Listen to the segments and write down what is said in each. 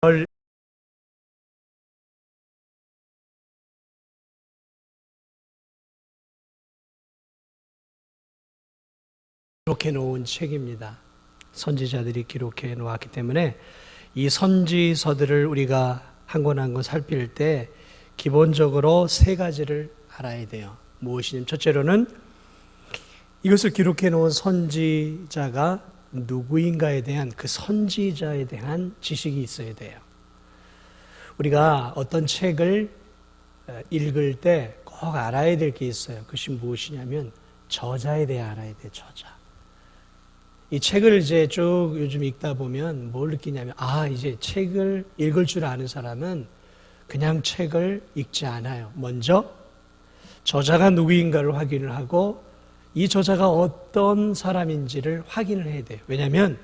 널 기록해 놓은 책입니다. 선지자들이 기록해 놓았기 때문에 이 선지서들을 우리가 한 권 한 권 살필 때 기본적으로 세 가지를 알아야 돼요. 무엇이냐면 첫째로는 이것을 기록해 놓은 선지자가 누구인가에 대한 그 선지자에 대한 지식이 있어야 돼요. 우리가 어떤 책을 읽을 때 꼭 알아야 될 게 있어요. 그것이 무엇이냐면 저자에 대해 알아야 돼요. 저자. 이 책을 이제 쭉 요즘 읽다 보면 뭘 느끼냐면 이제 책을 읽을 줄 아는 사람은 그냥 책을 읽지 않아요. 먼저 저자가 누구인가를 확인을 하고 이 저자가 어떤 사람인지를 확인을 해야 돼요. 왜냐하면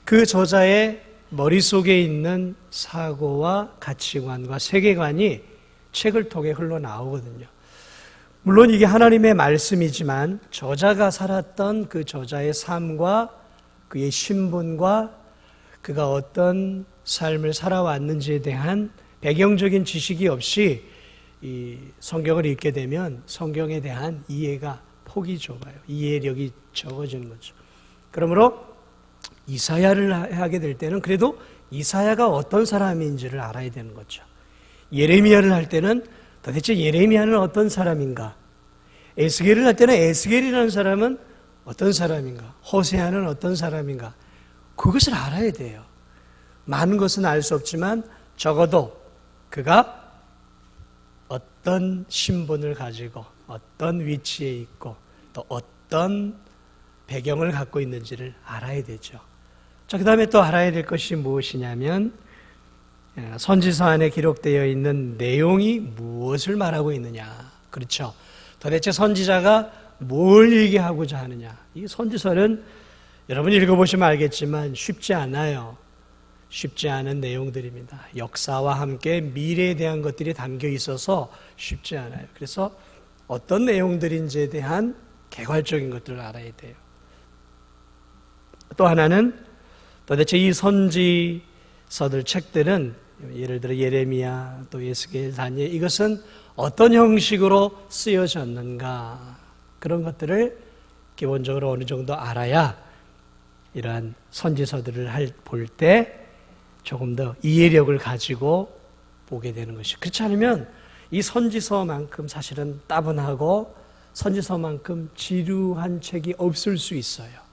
그 저자의 머릿속에 있는 사고와 가치관과 세계관이 책을 통해 흘러나오거든요. 물론 이게 하나님의 말씀이지만 저자가 살았던 그 저자의 삶과 그의 신분과 그가 어떤 삶을 살아왔는지에 대한 배경적인 지식이 없이 이 성경을 읽게 되면 성경에 대한 이해가 폭이 좁아요. 이해력이 적어지는 거죠. 그러므로 이사야를 하게 될 때는 그래도 이사야가 어떤 사람인지를 알아야 되는 거죠. 예레미야를 할 때는 도대체 예레미야는 어떤 사람인가? 에스겔을 할 때는 에스겔이라는 사람은 어떤 사람인가? 호세아는 어떤 사람인가? 그것을 알아야 돼요. 많은 것은 알 수 없지만 적어도 그가 어떤 신분을 가지고 어떤 위치에 있고 또 어떤 배경을 갖고 있는지를 알아야 되죠. 자, 그 다음에 또 알아야 될 것이 무엇이냐면 선지서 안에 기록되어 있는 내용이 무엇을 말하고 있느냐. 그렇죠. 도대체 선지자가 뭘 얘기하고자 하느냐. 이 선지서는 여러분 읽어보시면 알겠지만 쉽지 않아요. 쉽지 않은 내용들입니다. 역사와 함께 미래에 대한 것들이 담겨 있어서 쉽지 않아요. 그래서 어떤 내용들인지에 대한 개괄적인 것들을 알아야 돼요. 또 하나는 도대체 이 선지서들 책들은 예를 들어 예레미야, 또 에스겔, 다니엘 이것은 어떤 형식으로 쓰여졌는가 그런 것들을 기본적으로 어느 정도 알아야 이러한 선지서들을 볼 때 조금 더 이해력을 가지고 보게 되는 것이죠. 그렇지 않으면 이 선지서만큼 사실은 따분하고 선지서만큼 지루한 책이 없을 수 있어요.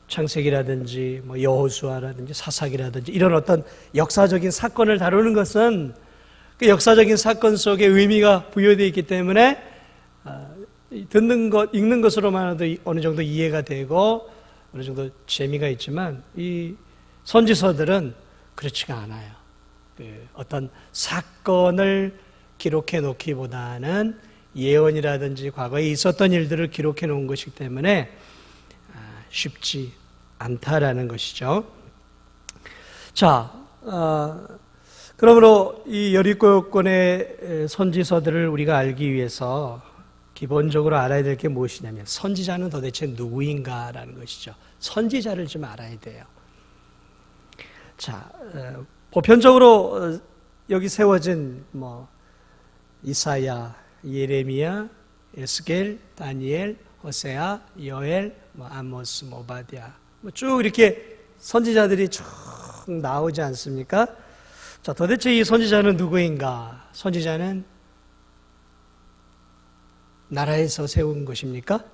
창세기라든지 여호수아라든지 사사기라든지 이런 어떤 역사적인 사건을 다루는 것은 그 역사적인 사건 속에 의미가 부여되어 있기 때문에 듣는 것, 읽는 것으로만 해도 어느 정도 이해가 되고 어느 정도 재미가 있지만 이 선지서들은 그렇지가 않아요. 어떤 사건을 기록해 놓기보다는 예언이라든지 과거에 있었던 일들을 기록해 놓은 것이기 때문에 쉽지 않다라는 것이죠. 자, 그러므로 이 17권의 선지서들을 우리가 알기 위해서 기본적으로 알아야 될 게 무엇이냐면 선지자는 도대체 누구인가라는 것이죠. 선지자를 좀 알아야 돼요. 자, 보편적으로 여기 세워진 이사야, 예레미야, 에스겔, 다니엘, 호세아, 요엘, 아모스, 오바댜 쭉 이렇게 선지자들이 쭉 나오지 않습니까? 자, 도대체 이 선지자는 누구인가? 선지자는 나라에서 세운 것입니까?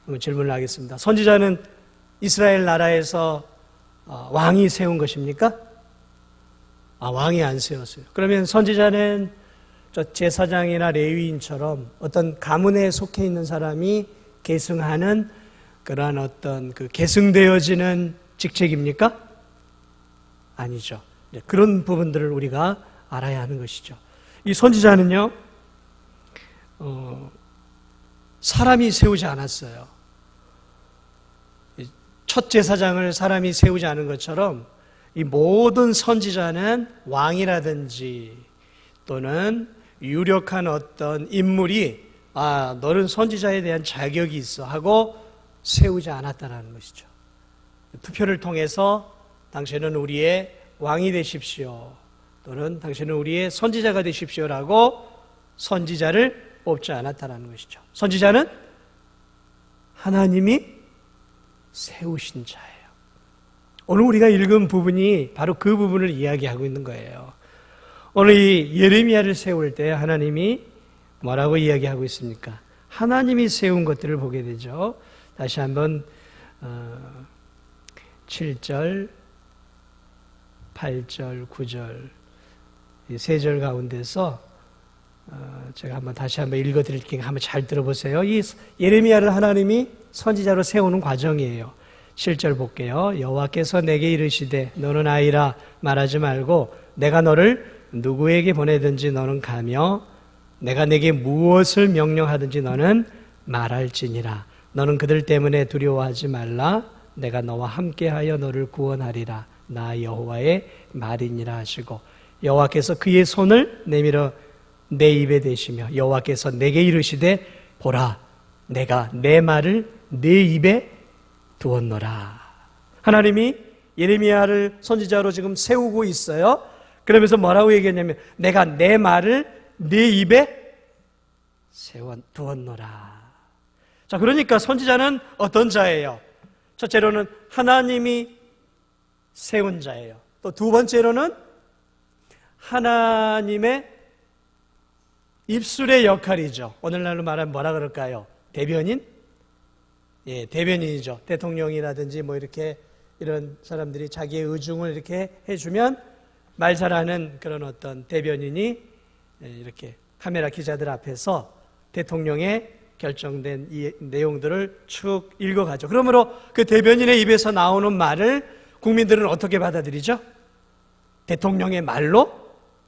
한번 질문을 하겠습니다. 선지자는 이스라엘 나라에서 왕이 세운 것입니까? 왕이 안 세웠어요. 그러면 선지자는 제사장이나 레위인처럼 어떤 가문에 속해 있는 사람이 계승하는 그러한 어떤 그 계승되어지는 직책입니까? 아니죠. 그런 부분들을 우리가 알아야 하는 것이죠. 이 선지자는요, 사람이 세우지 않았어요. 첫 제사장을 사람이 세우지 않은 것처럼 이 모든 선지자는 왕이라든지 또는 유력한 어떤 인물이 너는 선지자에 대한 자격이 있어 하고 세우지 않았다는 것이죠. 투표를 통해서 당신은 우리의 왕이 되십시오. 또는 당신은 우리의 선지자가 되십시오라고 선지자를 뽑지 않았다는 것이죠. 선지자는 하나님이 세우신 자예요. 오늘 우리가 읽은 부분이 바로 그 부분을 이야기하고 있는 거예요. 오늘 이 예레미야를 세울 때 하나님이 뭐라고 이야기하고 있습니까? 하나님이 세운 것들을 보게 되죠. 다시 한번 7절, 8절, 9절 이 세 절 가운데서 제가 다시 한번 읽어드릴게요. 한번 잘 들어보세요. 이 예레미야를 하나님이 선지자로 세우는 과정이에요. 7절 볼게요. 여호와께서 내게 이르시되 너는 아이라 말하지 말고 내가 너를 누구에게 보내든지 너는 가며 내가 내게 무엇을 명령하든지 너는 말할지니라. 너는 그들 때문에 두려워하지 말라. 내가 너와 함께하여 너를 구원하리라. 나 여호와의 말이니라 하시고 여호와께서 그의 손을 내밀어 내 입에 대시며 여호와께서 내게 이르시되 보라 내가 내 말을 내 입에 두었노라. 하나님이 예레미야를 선지자로 지금 세우고 있어요. 그러면서 뭐라고 얘기했냐면 내가 내 말을 내 입에 두었노라. 자, 그러니까 선지자는 어떤 자예요? 첫째로는 하나님이 세운 자예요. 또 두 번째로는 하나님의 입술의 역할이죠. 오늘날로 말하면 뭐라 그럴까요? 대변인? 예, 대변인이죠. 대통령이라든지 이렇게 이런 사람들이 자기의 의중을 이렇게 해주면 말 잘하는 그런 어떤 대변인이 이렇게 카메라 기자들 앞에서 대통령의 결정된 이 내용들을 쭉 읽어가죠. 그러므로 그 대변인의 입에서 나오는 말을 국민들은 어떻게 받아들이죠? 대통령의 말로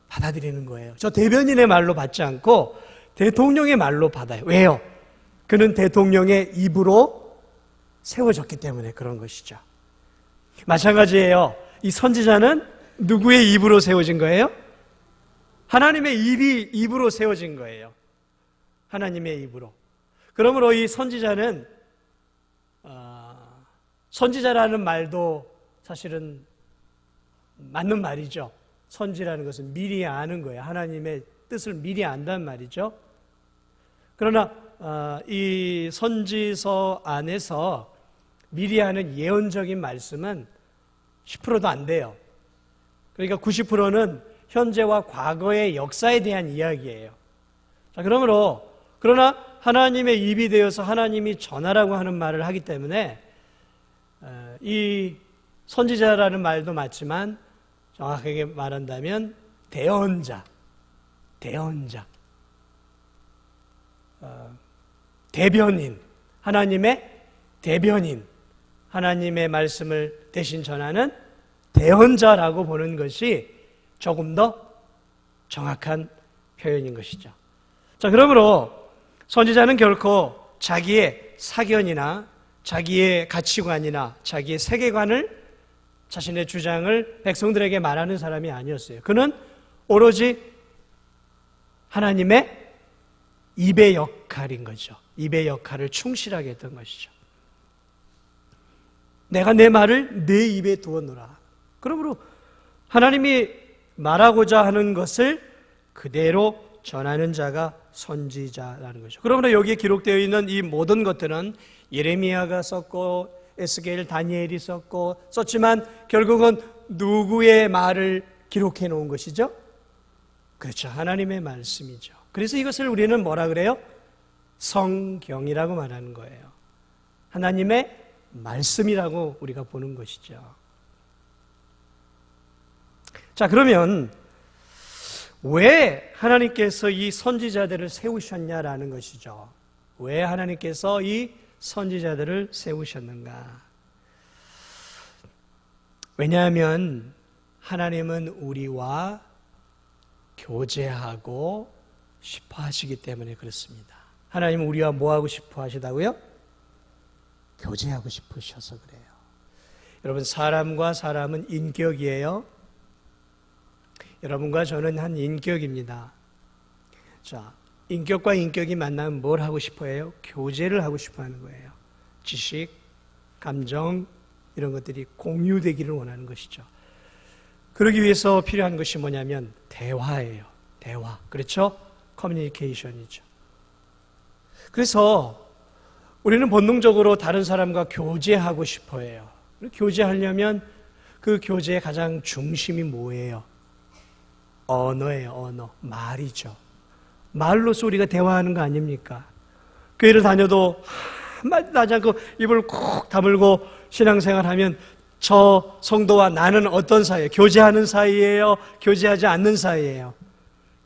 받아들이는 거예요. 저 대변인의 말로 받지 않고 대통령의 말로 받아요. 왜요? 그는 대통령의 입으로 세워졌기 때문에 그런 것이죠. 마찬가지예요. 이 선지자는 누구의 입으로 세워진 거예요? 하나님의 입으로 세워진 거예요. 하나님의 입으로. 그러므로 이 선지자는 선지자라는 말도 사실은 맞는 말이죠. 선지라는 것은 미리 아는 거예요. 하나님의 뜻을 미리 안다는 말이죠. 그러나 이 선지서 안에서 미리 하는 예언적인 말씀은 10%도 안 돼요. 그러니까 90%는 현재와 과거의 역사에 대한 이야기예요. 자, 그러나 하나님의 입이 되어서 하나님이 전하라고 하는 말을 하기 때문에 이 선지자라는 말도 맞지만 정확하게 말한다면 대언자, 대변인, 하나님의 대변인, 하나님의 말씀을 대신 전하는 대언자라고 보는 것이 조금 더 정확한 표현인 것이죠. 자, 그러므로 선지자는 결코 자기의 사견이나 자기의 가치관이나 자기의 세계관을 자신의 주장을 백성들에게 말하는 사람이 아니었어요. 그는 오로지 하나님의 입의 역할인 거죠. 입의 역할을 충실하게 했던 것이죠. 내가 내 말을 내 입에 두었노라. 그러므로 하나님이 말하고자 하는 것을 그대로 전하는 자가 선지자라는 거죠. 그러므로 여기에 기록되어 있는 이 모든 것들은 예레미야가 썼고 에스겔, 다니엘이 썼지만 결국은 누구의 말을 기록해 놓은 것이죠? 그렇죠. 하나님의 말씀이죠. 그래서 이것을 우리는 뭐라 그래요? 성경이라고 말하는 거예요. 하나님의 말씀이라고 우리가 보는 것이죠. 자, 그러면 왜 하나님께서 이 선지자들을 세우셨냐라는 것이죠. 왜 하나님께서 이 선지자들을 세우셨는가? 왜냐하면 하나님은 우리와 교제하고 싶어 하시기 때문에 그렇습니다. 하나님은 우리와 뭐 하고 싶어 하시다고요? 교제하고 싶으셔서 그래요. 여러분, 사람과 사람은 인격이에요. 여러분과 저는 한 인격입니다. 자, 인격과 인격이 만나면 뭘 하고 싶어 해요? 교제를 하고 싶어 하는 거예요. 지식, 감정, 이런 것들이 공유되기를 원하는 것이죠. 그러기 위해서 필요한 것이 뭐냐면 대화예요. 대화. 그렇죠? 커뮤니케이션이죠. 그래서 우리는 본능적으로 다른 사람과 교제하고 싶어 해요. 교제하려면 그 교제의 가장 중심이 뭐예요? 언어예요. 언어. 말이죠. 말로써 우리가 대화하는 거 아닙니까? 교회를 다녀도 한마디도 하지 않고 입을 콕 다물고 신앙생활하면 저 성도와 나는 어떤 사이예요? 교제하는 사이예요? 교제하지 않는 사이예요?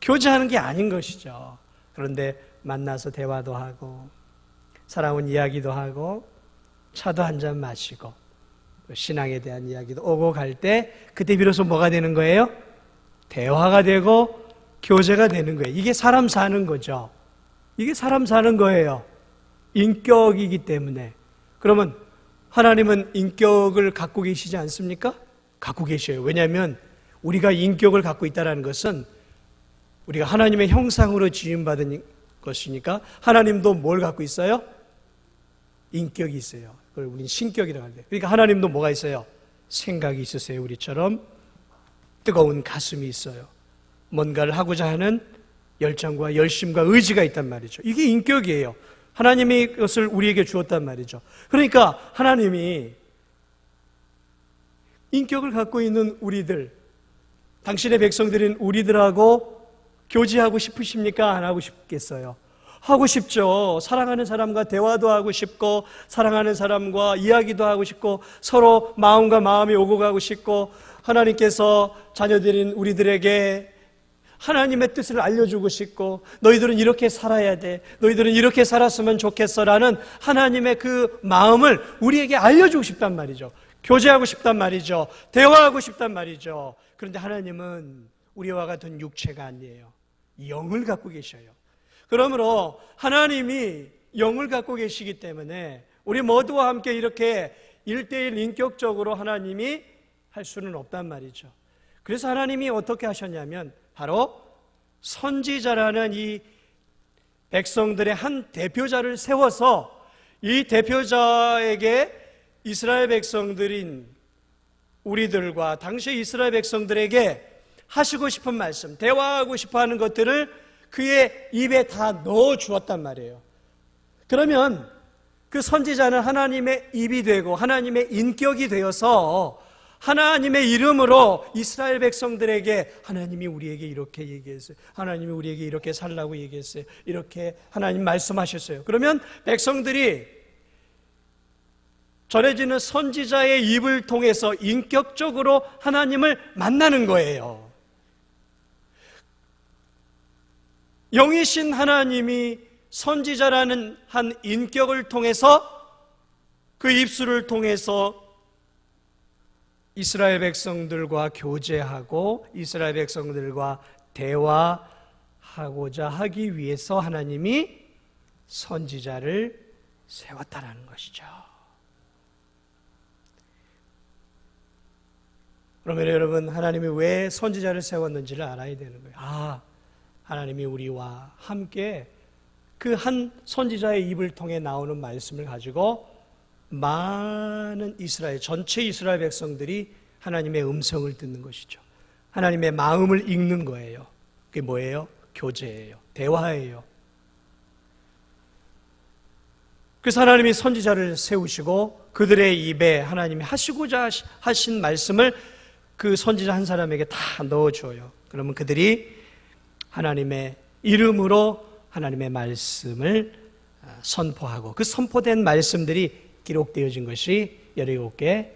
교제하는 게 아닌 것이죠. 그런데 만나서 대화도 하고 살아온 이야기도 하고 차도 한잔 마시고 신앙에 대한 이야기도 오고 갈 때 그때 비로소 뭐가 되는 거예요? 대화가 되고 교제가 되는 거예요. 이게 사람 사는 거죠. 이게 사람 사는 거예요. 인격이기 때문에. 그러면 하나님은 인격을 갖고 계시지 않습니까? 갖고 계셔요. 왜냐하면 우리가 인격을 갖고 있다는 것은 우리가 하나님의 형상으로 지음받은 것이니까 하나님도 뭘 갖고 있어요? 인격이 있어요. 그걸 우리는 신격이라고 하는데. 그러니까 하나님도 뭐가 있어요? 생각이 있으세요. 우리처럼 뜨거운 가슴이 있어요. 뭔가를 하고자 하는 열정과 열심과 의지가 있단 말이죠. 이게 인격이에요. 하나님이 그것을 우리에게 주었단 말이죠. 그러니까 하나님이 인격을 갖고 있는 우리들, 당신의 백성들인 우리들하고 교제하고 싶으십니까? 안 하고 싶겠어요? 하고 싶죠. 사랑하는 사람과 대화도 하고 싶고 사랑하는 사람과 이야기도 하고 싶고 서로 마음과 마음이 오고 가고 싶고 하나님께서 자녀들인 우리들에게 하나님의 뜻을 알려주고 싶고 너희들은 이렇게 살아야 돼. 너희들은 이렇게 살았으면 좋겠어라는 하나님의 그 마음을 우리에게 알려주고 싶단 말이죠. 교제하고 싶단 말이죠. 대화하고 싶단 말이죠. 그런데 하나님은 우리와 같은 육체가 아니에요. 영을 갖고 계셔요. 그러므로 하나님이 영을 갖고 계시기 때문에 우리 모두와 함께 이렇게 1대1 인격적으로 하나님이 할 수는 없단 말이죠. 그래서 하나님이 어떻게 하셨냐면 바로 선지자라는 이 백성들의 한 대표자를 세워서 이 대표자에게 이스라엘 백성들인 우리들과 당시 이스라엘 백성들에게 하시고 싶은 말씀, 대화하고 싶어 하는 것들을 그의 입에 다 넣어 주었단 말이에요. 그러면 그 선지자는 하나님의 입이 되고 하나님의 인격이 되어서 하나님의 이름으로 이스라엘 백성들에게 하나님이 우리에게 이렇게 얘기했어요. 하나님이 우리에게 이렇게 살라고 얘기했어요. 이렇게 하나님 말씀하셨어요. 그러면 백성들이 전해지는 선지자의 입을 통해서 인격적으로 하나님을 만나는 거예요. 영이신 하나님이 선지자라는 한 인격을 통해서 그 입술을 통해서 이스라엘 백성들과 교제하고 이스라엘 백성들과 대화하고자 하기 위해서 하나님이 선지자를 세웠다는 것이죠. 그러면 여러분, 하나님이 왜 선지자를 세웠는지를 알아야 되는 거예요. 하나님이 우리와 함께 그 한 선지자의 입을 통해 나오는 말씀을 가지고 많은 이스라엘, 전체 이스라엘 백성들이 하나님의 음성을 듣는 것이죠. 하나님의 마음을 읽는 거예요. 그게 뭐예요? 교제예요. 대화예요. 그래서 하나님이 선지자를 세우시고 그들의 입에 하나님이 하시고자 하신 말씀을 그 선지자 한 사람에게 다 넣어줘요. 그러면 그들이 하나님의 이름으로 하나님의 말씀을 선포하고 그 선포된 말씀들이 기록되어진 것이 17개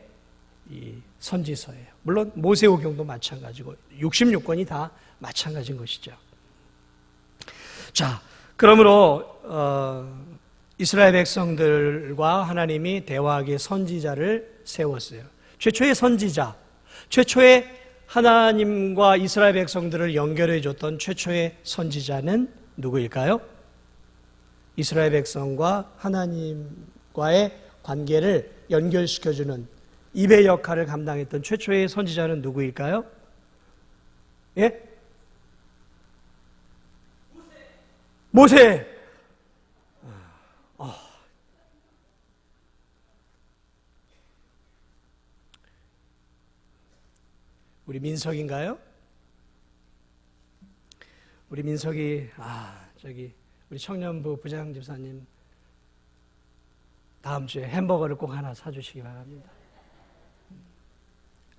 이 선지서예요. 물론 모세오경도 마찬가지고 66권이 다 마찬가지인 것이죠. 자, 그러므로 이스라엘 백성들과 하나님이 대화하기에 선지자를 세웠어요. 최초의 선지자, 최초의 하나님과 이스라엘 백성들을 연결해 줬던 최초의 선지자는 누구일까요? 이스라엘 백성과 하나님과의 관계를 연결시켜주는 입의 역할을 감당했던 최초의 선지자는 누구일까요? 예? 모세. 우리 민석인가요? 우리 민석이 우리 청년부 부장 집사님 다음 주에 햄버거를 꼭 하나 사주시기 바랍니다.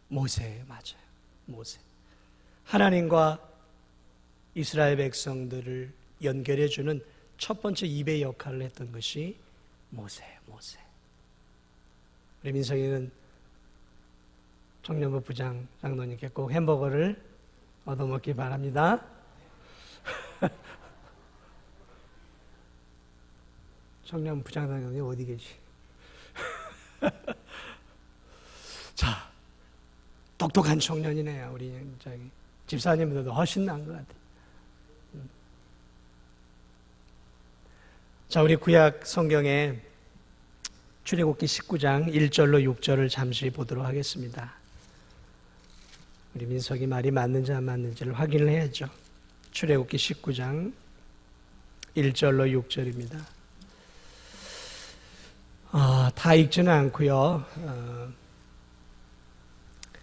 모세예요, 맞아요. 모세. 하나님과 이스라엘 백성들을 연결해주는 첫 번째 입의 역할을 했던 것이 모세예요, 모세. 우리 민석이는 청년부 부장 장로님께 꼭 햄버거를 얻어먹기 바랍니다. 청년 부장 장로님 어디 계시? 자, 똑똑한 청년이네요. 우리 집사님보다도 훨씬 나은 것 같아요. 자, 우리 구약 성경에 출애굽기 19장 1절로 6절을 잠시 보도록 하겠습니다. 우리 민석이 말이 맞는지 안 맞는지를 확인을 해야죠. 출애굽기 19장 1절로 6절입니다. 다 읽지는 않고요.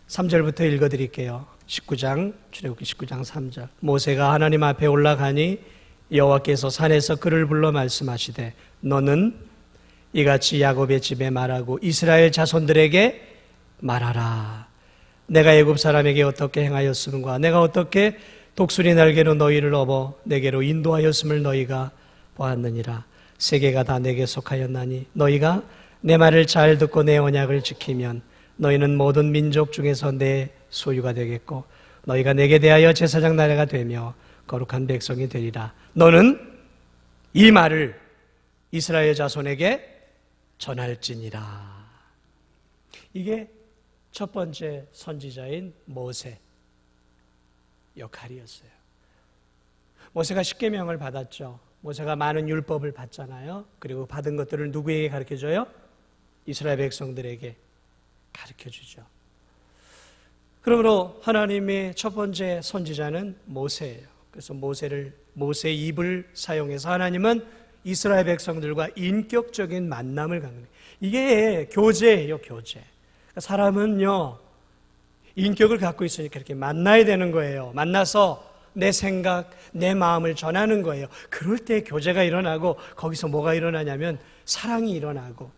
3절부터 읽어드릴게요. 출애굽기 19장 3절. 모세가 하나님 앞에 올라가니 여호와께서 산에서 그를 불러 말씀하시되 너는 이같이 야곱의 집에 말하고 이스라엘 자손들에게 말하라. 내가 애굽 사람에게 어떻게 행하였음과 내가 어떻게 독수리 날개로 너희를 업어 내게로 인도하였음을 너희가 보았느니라. 세계가 다 내게 속하였나니 너희가 내 말을 잘 듣고 내 언약을 지키면 너희는 모든 민족 중에서 내 소유가 되겠고 너희가 내게 대하여 제사장 나라가 되며 거룩한 백성이 되리라. 너는 이 말을 이스라엘 자손에게 전할지니라. 이게 첫 번째 선지자인 모세 역할이었어요. 모세가 십계명을 받았죠. 모세가 많은 율법을 받잖아요. 그리고 받은 것들을 누구에게 가르쳐줘요? 이스라엘 백성들에게 가르쳐주죠. 그러므로 하나님의 첫 번째 선지자는 모세예요. 그래서 모세의 입을 사용해서 하나님은 이스라엘 백성들과 인격적인 만남을 갖는 거예요. 이게 교제예요, 교제. 사람은요, 인격을 갖고 있으니까 이렇게 만나야 되는 거예요. 만나서 내 생각, 내 마음을 전하는 거예요. 그럴 때 교제가 일어나고 거기서 뭐가 일어나냐면 사랑이 일어나고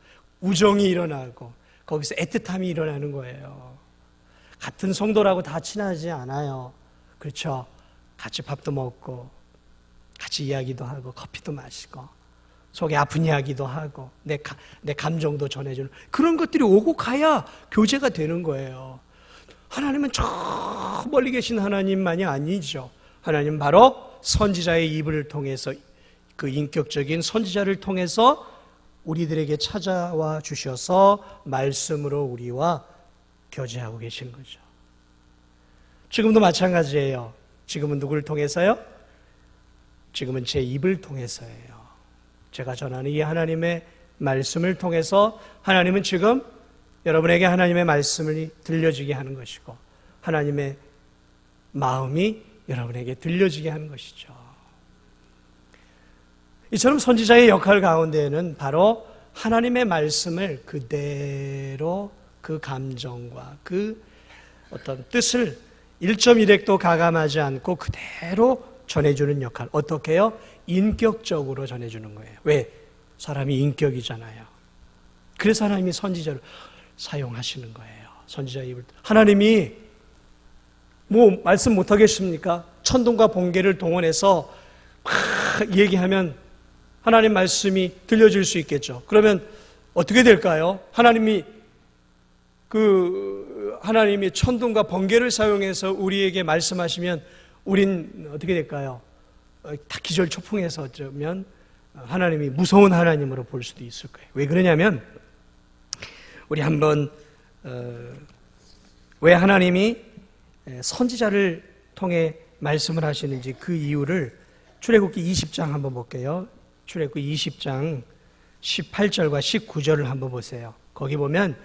우정이 일어나고 거기서 애틋함이 일어나는 거예요. 같은 성도라고 다 친하지 않아요. 그렇죠? 같이 밥도 먹고 같이 이야기도 하고 커피도 마시고 속에 아픈 이야기도 하고 내 감정도 전해주는 그런 것들이 오고 가야 교제가 되는 거예요. 하나님은 저 멀리 계신 하나님만이 아니죠. 하나님 바로 선지자의 입을 통해서 그 인격적인 선지자를 통해서 우리들에게 찾아와 주셔서 말씀으로 우리와 교제하고 계신 거죠. 지금도 마찬가지예요. 지금은 누구를 통해서요? 지금은 제 입을 통해서예요. 제가 전하는 이 하나님의 말씀을 통해서 하나님은 지금 여러분에게 하나님의 말씀을 들려주게 하는 것이고 하나님의 마음이 여러분에게 들려지게 하는 것이죠. 이처럼 선지자의 역할 가운데에는 바로 하나님의 말씀을 그대로 그 감정과 그 어떤 뜻을 1.1획도 가감하지 않고 그대로 전해주는 역할. 어떻게 해요? 인격적으로 전해주는 거예요. 왜? 사람이 인격이잖아요. 그래서 하나님이 선지자를 사용하시는 거예요. 선지자의 입을. 하나님이 말씀 못하겠습니까? 천둥과 번개를 동원해서 막 얘기하면 하나님 말씀이 들려질 수 있겠죠. 그러면 어떻게 될까요? 하나님이 천둥과 번개를 사용해서 우리에게 말씀하시면 우린 어떻게 될까요? 다 기절초풍해서 어쩌면 하나님이 무서운 하나님으로 볼 수도 있을 거예요. 왜 그러냐면 우리 한번 왜 하나님이 선지자를 통해 말씀을 하시는지 그 이유를 출애굽기 20장 한번 볼게요. 출애굽기 20장 18절과 19절을 한번 보세요. 거기 보면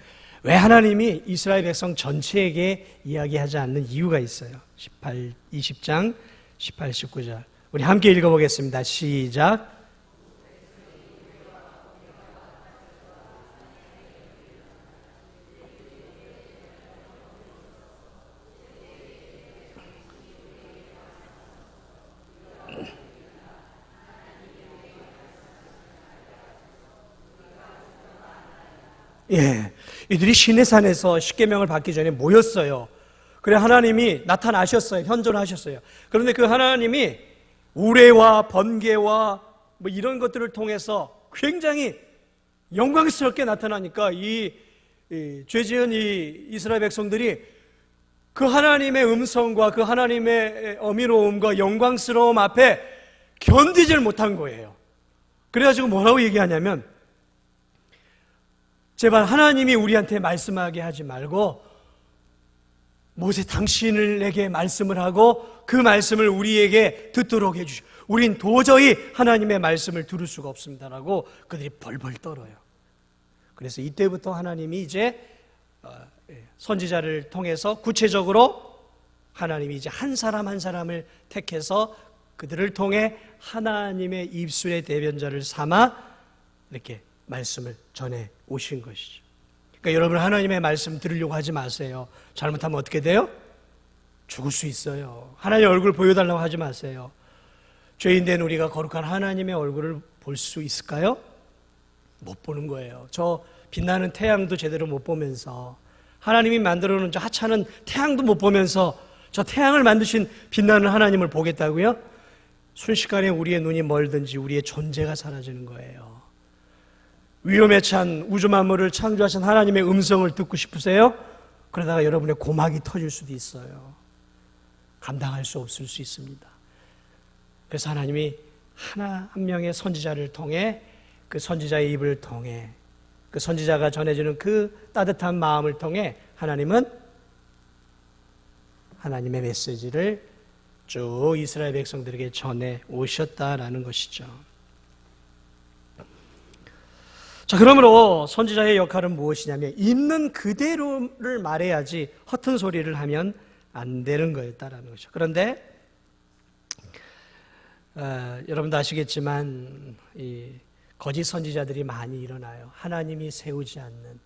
왜 하나님이 이스라엘 백성 전체에게 이야기하지 않는 이유가 있어요. 20장 18, 19절 우리 함께 읽어보겠습니다. 시작. 예, 이들이 시내산에서 십계명을 받기 전에 모였어요. 그래 하나님이 나타나셨어요. 현존하셨어요. 그런데 그 하나님이 우레와 번개와 뭐 이런 것들을 통해서 굉장히 영광스럽게 나타나니까 이 죄지은 이 이스라엘 백성들이 그 하나님의 음성과 그 하나님의 어미로움과 영광스러움 앞에 견디질 못한 거예요. 그래가지고 뭐라고 얘기하냐면, 제발 하나님이 우리한테 말씀하게 하지 말고 모세 당신을 내게 말씀을 하고 그 말씀을 우리에게 듣도록 해주시오. 우린 도저히 하나님의 말씀을 들을 수가 없습니다라고 그들이 벌벌 떨어요. 그래서 이때부터 하나님이 이제 선지자를 통해서 구체적으로 하나님이 이제 한 사람 한 사람을 택해서 그들을 통해 하나님의 입술의 대변자를 삼아 이렇게 말씀을 전해 오신 것이죠. 그러니까 여러분, 하나님의 말씀 들으려고 하지 마세요. 잘못하면 어떻게 돼요? 죽을 수 있어요. 하나님의 얼굴 보여달라고 하지 마세요. 죄인된 우리가 거룩한 하나님의 얼굴을 볼 수 있을까요? 못 보는 거예요. 저 빛나는 태양도 제대로 못 보면서, 하나님이 만들어 놓은 저 하찮은 태양도 못 보면서 저 태양을 만드신 빛나는 하나님을 보겠다고요? 순식간에 우리의 눈이 멀든지 우리의 존재가 사라지는 거예요. 위험에 찬 우주 만물을 창조하신 하나님의 음성을 듣고 싶으세요? 그러다가 여러분의 고막이 터질 수도 있어요. 감당할 수 없을 수 있습니다. 그래서 하나님이 하나 한 명의 선지자를 통해, 그 선지자의 입을 통해, 그 선지자가 전해주는 그 따뜻한 마음을 통해 하나님은 하나님의 메시지를 쭉 이스라엘 백성들에게 전해 오셨다라는 것이죠. 자, 그러므로 선지자의 역할은 무엇이냐면 있는 그대로를 말해야지 허튼 소리를 하면 안 되는 거였다라는 거죠. 그런데 여러분도 아시겠지만 이 거짓 선지자들이 많이 일어나요. 하나님이 세우지 않는,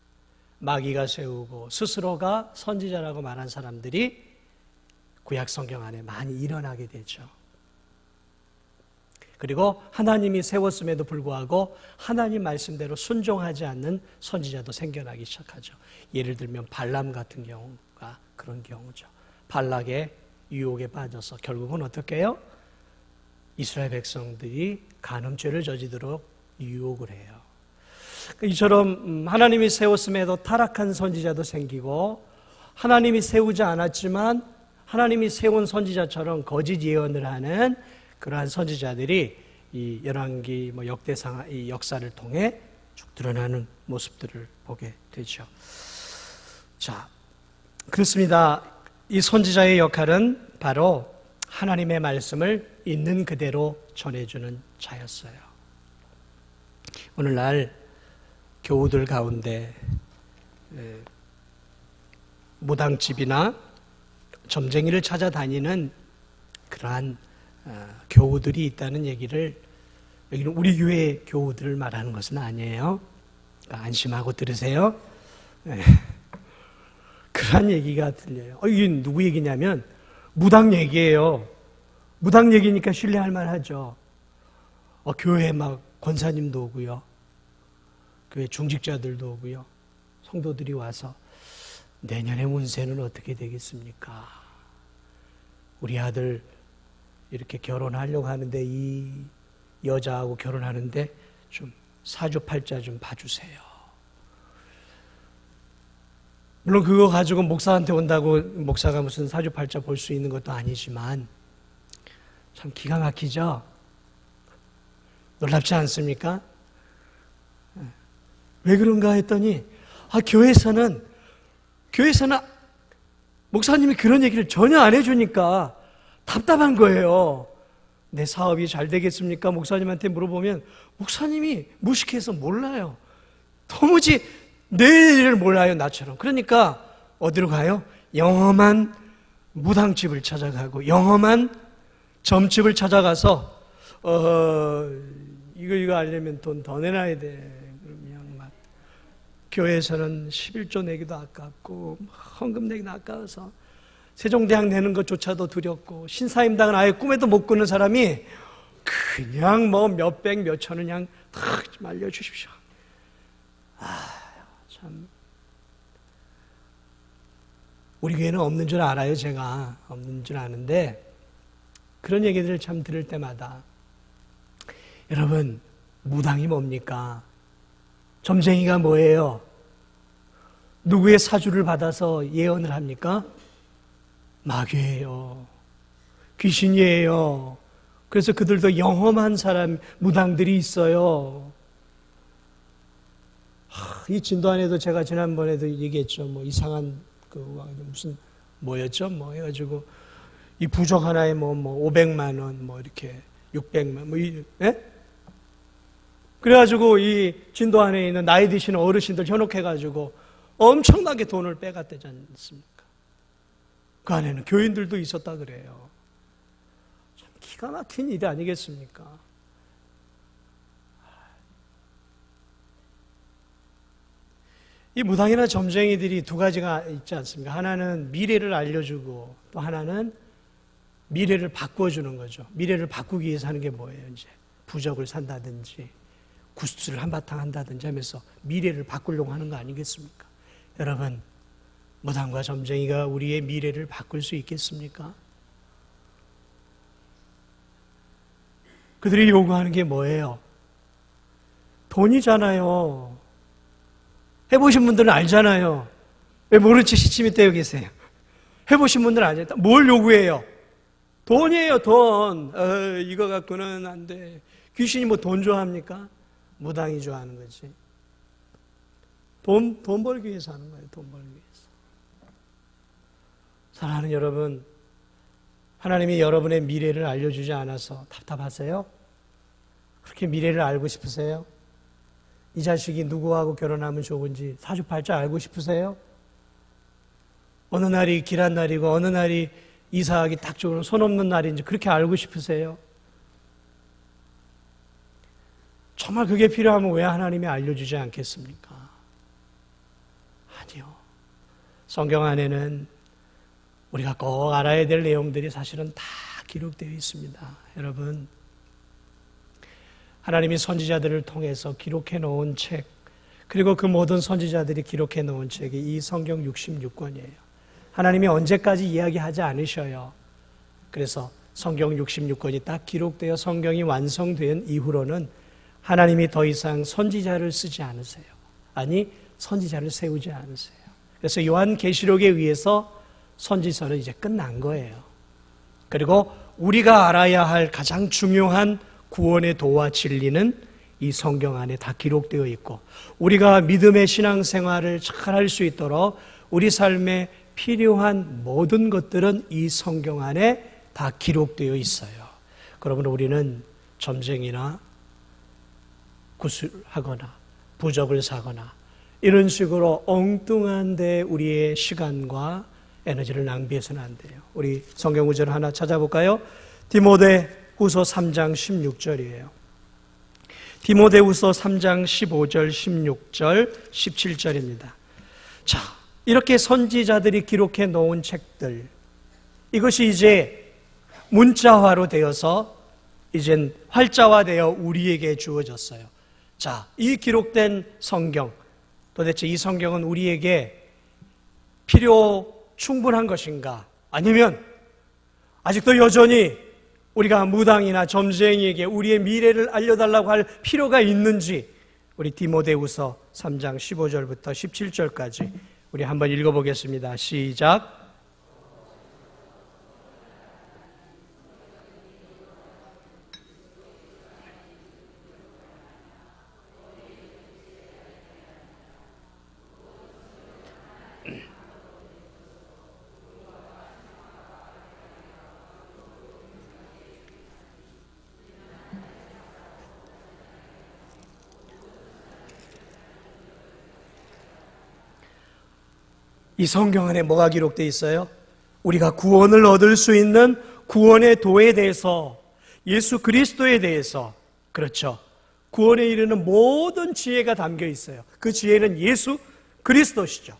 마귀가 세우고 스스로가 선지자라고 말한 사람들이 구약 성경 안에 많이 일어나게 되죠. 그리고 하나님이 세웠음에도 불구하고 하나님 말씀대로 순종하지 않는 선지자도 생겨나기 시작하죠. 예를 들면 발람 같은 경우가 그런 경우죠. 발락의 유혹에 빠져서 결국은 어떻게 해요? 이스라엘 백성들이 간음죄를 저지르도록 유혹을 해요. 이처럼 하나님이 세웠음에도 타락한 선지자도 생기고, 하나님이 세우지 않았지만 하나님이 세운 선지자처럼 거짓 예언을 하는 그러한 선지자들이 이 열왕기 역대상 이 역사를 통해 쭉 드러나는 모습들을 보게 되죠. 자, 그렇습니다. 이 선지자의 역할은 바로 하나님의 말씀을 있는 그대로 전해주는 자였어요. 오늘날 교우들 가운데 무당집이나 점쟁이를 찾아다니는 그러한 교우들이 있다는 얘기를, 여기는 우리 교회 교우들을 말하는 것은 아니에요. 그러니까 안심하고 들으세요. 그러한 얘기가 들려요. 이게 누구 얘기냐면 무당 얘기예요. 무당 얘기니까 신뢰할 만하죠. 교회에 막 권사님도 오고요, 교회 중직자들도 오고요, 성도들이 와서 내년의 운세는 어떻게 되겠습니까? 우리 아들 이렇게 결혼하려고 하는데 이 여자하고 결혼하는데 좀 사주팔자 좀 봐주세요. 물론 그거 가지고 목사한테 온다고 목사가 무슨 사주팔자 볼 수 있는 것도 아니지만 참 기가 막히죠? 놀랍지 않습니까? 왜 그런가 했더니 교회에서는 목사님이 그런 얘기를 전혀 안 해주니까 답답한 거예요. 내 사업이 잘 되겠습니까? 목사님한테 물어보면 목사님이 무식해서 몰라요. 도무지 내 일을 몰라요, 나처럼. 그러니까 어디로 가요? 영험한 무당집을 찾아가고 영험한 점집을 찾아가서 이거 알려면 돈 더 내놔야 돼. 그러면 막 교회에서는 11조 내기도 아깝고 헌금 내기도 아까워서 세종대왕 내는 것조차도 두렵고, 신사임당은 아예 꿈에도 못 꾸는 사람이 그냥 뭐 몇백 몇천원 그냥 탁 좀 알려주십시오. 참 우리 교회는 없는 줄 알아요. 제가 없는 줄 아는데 그런 얘기들을 참 들을 때마다 여러분 무당이 뭡니까? 점쟁이가 뭐예요? 누구의 사주를 받아서 예언을 합니까? 마귀예요. 귀신이에요. 그래서 그들도 영험한 사람, 무당들이 있어요. 이 진도 안에도 제가 지난번에도 얘기했죠. 뭐 이상한 무슨 뭐였죠? 뭐 해가지고 이 부적 하나에 뭐 500만 원, 뭐 이렇게 600만, 예? 그래가지고 이 진도 안에 있는 나이 드시는 어르신들 현혹해가지고 엄청나게 돈을 빼갔대지 않습니까? 그 안에는 교인들도 있었다 그래요. 참 기가 막힌 일이 아니겠습니까? 이 무당이나 점쟁이들이 두 가지가 있지 않습니까? 하나는 미래를 알려주고 또 하나는 미래를 바꿔주는 거죠. 미래를 바꾸기 위해서 하는 게 뭐예요? 이제 부적을 산다든지 구슬을 한바탕 한다든지 하면서 미래를 바꾸려고 하는 거 아니겠습니까? 여러분, 무당과 점쟁이가 우리의 미래를 바꿀 수 있겠습니까? 그들이 요구하는 게 뭐예요? 돈이잖아요. 해보신 분들은 알잖아요. 왜 모른 체 시침이 떼어 계세요? 해보신 분들은 알잖아요. 뭘 요구해요? 돈이에요, 돈. 이거 갖고는 안 돼. 귀신이 뭐 돈 좋아합니까? 무당이 좋아하는 거지. 돈 벌기 위해서 하는 거예요. 돈 벌기 위해서. 사랑하는 여러분, 하나님이 여러분의 미래를 알려주지 않아서 답답하세요? 그렇게 미래를 알고 싶으세요? 이 자식이 누구하고 결혼하면 좋은지 사주팔자 알고 싶으세요? 어느 날이 길한 날이고 어느 날이 이사하기 딱 좋은 손 없는 날인지 그렇게 알고 싶으세요? 정말 그게 필요하면 왜 하나님이 알려주지 않겠습니까? 아니요. 성경 안에는 우리가 꼭 알아야 될 내용들이 사실은 다 기록되어 있습니다. 여러분, 하나님이 선지자들을 통해서 기록해 놓은 책, 그리고 그 모든 선지자들이 기록해 놓은 책이 이 성경 66권이에요. 하나님이 언제까지 이야기하지 않으셔요. 그래서 성경 66권이 딱 기록되어 성경이 완성된 이후로는 하나님이 더 이상 선지자를 쓰지 않으세요. 아니, 선지자를 세우지 않으세요. 그래서 요한계시록에 의해서 선지서는 이제 끝난 거예요. 그리고 우리가 알아야 할 가장 중요한 구원의 도와 진리는 이 성경 안에 다 기록되어 있고, 우리가 믿음의 신앙생활을 잘 할 수 있도록 우리 삶에 필요한 모든 것들은 이 성경 안에 다 기록되어 있어요. 그러므로 우리는 점쟁이나 구슬하거나 부적을 사거나 이런 식으로 엉뚱한 데 우리의 시간과 에너지를 낭비해서는 안 돼요. 우리 성경 구절 하나 찾아볼까요? 디모데후서 3장 16절이에요. 디모데후서 3장 15절, 16절, 17절입니다. 자, 이렇게 선지자들이 기록해 놓은 책들, 이것이 이제 문자화로 되어서 이젠 활자화되어 우리에게 주어졌어요. 자, 이 기록된 성경, 도대체 이 성경은 우리에게 충분한 것인가? 아니면 아직도 여전히 우리가 무당이나 점쟁이에게 우리의 미래를 알려달라고 할 필요가 있는지, 우리 디모데후서 3장 15절부터 17절까지 우리 한번 읽어보겠습니다. 시작. 이 성경 안에 뭐가 기록되어 있어요? 우리가 구원을 얻을 수 있는 구원의 도에 대해서, 예수 그리스도에 대해서, 그렇죠, 구원에 이르는 모든 지혜가 담겨 있어요. 그 지혜는 예수 그리스도시죠.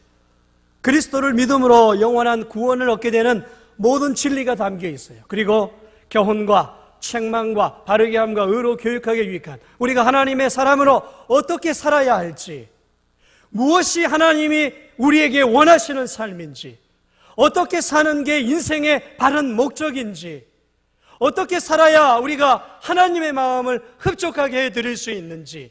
그리스도를 믿음으로 영원한 구원을 얻게 되는 모든 진리가 담겨 있어요. 그리고 교훈과 책망과 바르게 함과 의로 교육하게 유익한, 우리가 하나님의 사람으로 어떻게 살아야 할지, 무엇이 하나님이 우리에게 원하시는 삶인지, 어떻게 사는 게 인생의 바른 목적인지, 어떻게 살아야 우리가 하나님의 마음을 흡족하게 해드릴 수 있는지,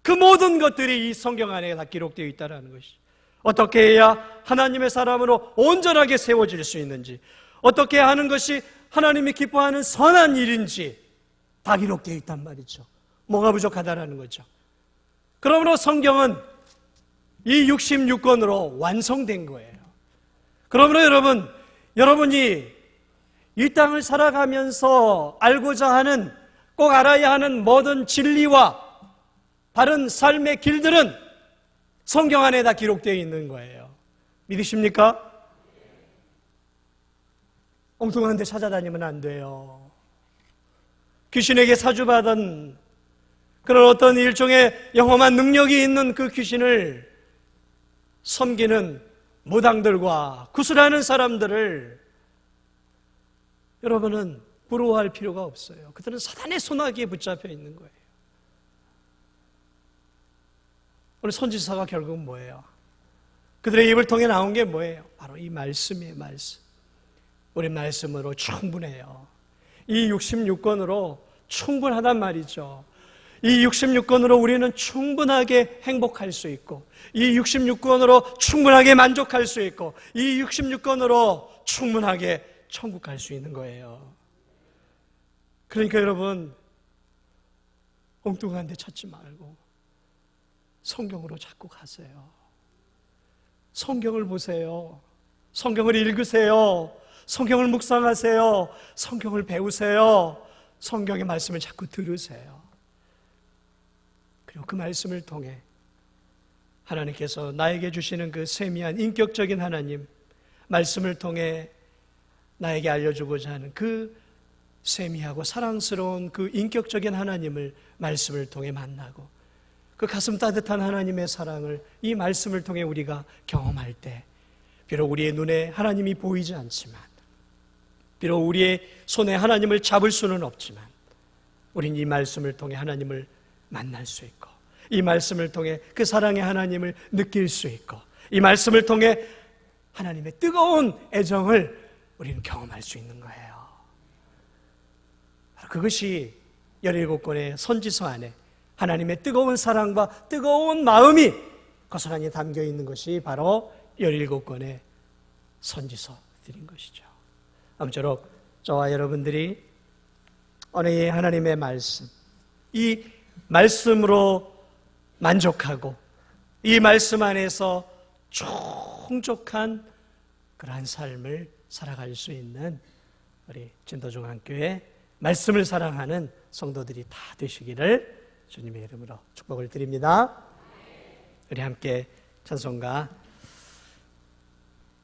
그 모든 것들이 이 성경 안에 다 기록되어 있다는 것이, 어떻게 해야 하나님의 사람으로 온전하게 세워질 수 있는지, 어떻게 하는 것이 하나님이 기뻐하는 선한 일인지 다 기록되어 있단 말이죠. 뭐가 부족하다라는 거죠. 그러므로 성경은 이 66권으로 완성된 거예요. 그러므로 여러분이 이 땅을 살아가면서 알고자 하는, 꼭 알아야 하는 모든 진리와 바른 삶의 길들은 성경 안에 다 기록되어 있는 거예요. 믿으십니까? 엉뚱한 데 찾아다니면 안 돼요. 귀신에게 사주받은 그런 어떤 일종의 영험한 능력이 있는 그 귀신을 섬기는 무당들과 구슬하는 사람들을 여러분은 부러워할 필요가 없어요. 그들은 사단의 소나기에 붙잡혀 있는 거예요. 오늘 선지서가 결국은 뭐예요? 그들의 입을 통해 나온 게 뭐예요? 바로 이 말씀이에요. 말씀. 우리 말씀으로 충분해요. 이 66권으로 충분하단 말이죠. 이 66권으로 우리는 충분하게 행복할 수 있고, 이 66권으로 충분하게 만족할 수 있고, 이 66권으로 충분하게 천국 갈 수 있는 거예요. 그러니까 여러분, 엉뚱한 데 찾지 말고 성경으로 자꾸 가세요. 성경을 보세요. 성경을 읽으세요. 성경을 묵상하세요. 성경을 배우세요. 성경의 말씀을 자꾸 들으세요. 그리고 그 말씀을 통해 하나님께서 나에게 주시는 그 세미한 인격적인 하나님, 말씀을 통해 나에게 알려주고자 하는 그 세미하고 사랑스러운 그 인격적인 하나님을 말씀을 통해 만나고, 그 가슴 따뜻한 하나님의 사랑을 이 말씀을 통해 우리가 경험할 때, 비록 우리의 눈에 하나님이 보이지 않지만, 비록 우리의 손에 하나님을 잡을 수는 없지만, 우린 이 말씀을 통해 하나님을 만날 수 있고, 이 말씀을 통해 그 사랑의 하나님을 느낄 수 있고, 이 말씀을 통해 하나님의 뜨거운 애정을 우리는 경험할 수 있는 거예요. 그것이 17권의 선지서 안에 하나님의 뜨거운 사랑과 뜨거운 마음이 고스란히 담겨 있는 것이 바로 17권의 선지서들인 것이죠. 아무쪼록 저와 여러분들이 오늘 하나님의 말씀, 이 말씀으로 만족하고 이 말씀 안에서 충족한 그러한 삶을 살아갈 수 있는 우리 진도중앙교회 말씀을 사랑하는 성도들이 다 되시기를 주님의 이름으로 축복을 드립니다. 우리 함께 찬송가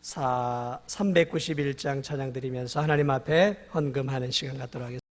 391장 찬양 드리면서 하나님 앞에 헌금하는 시간 갖도록 하겠습니다.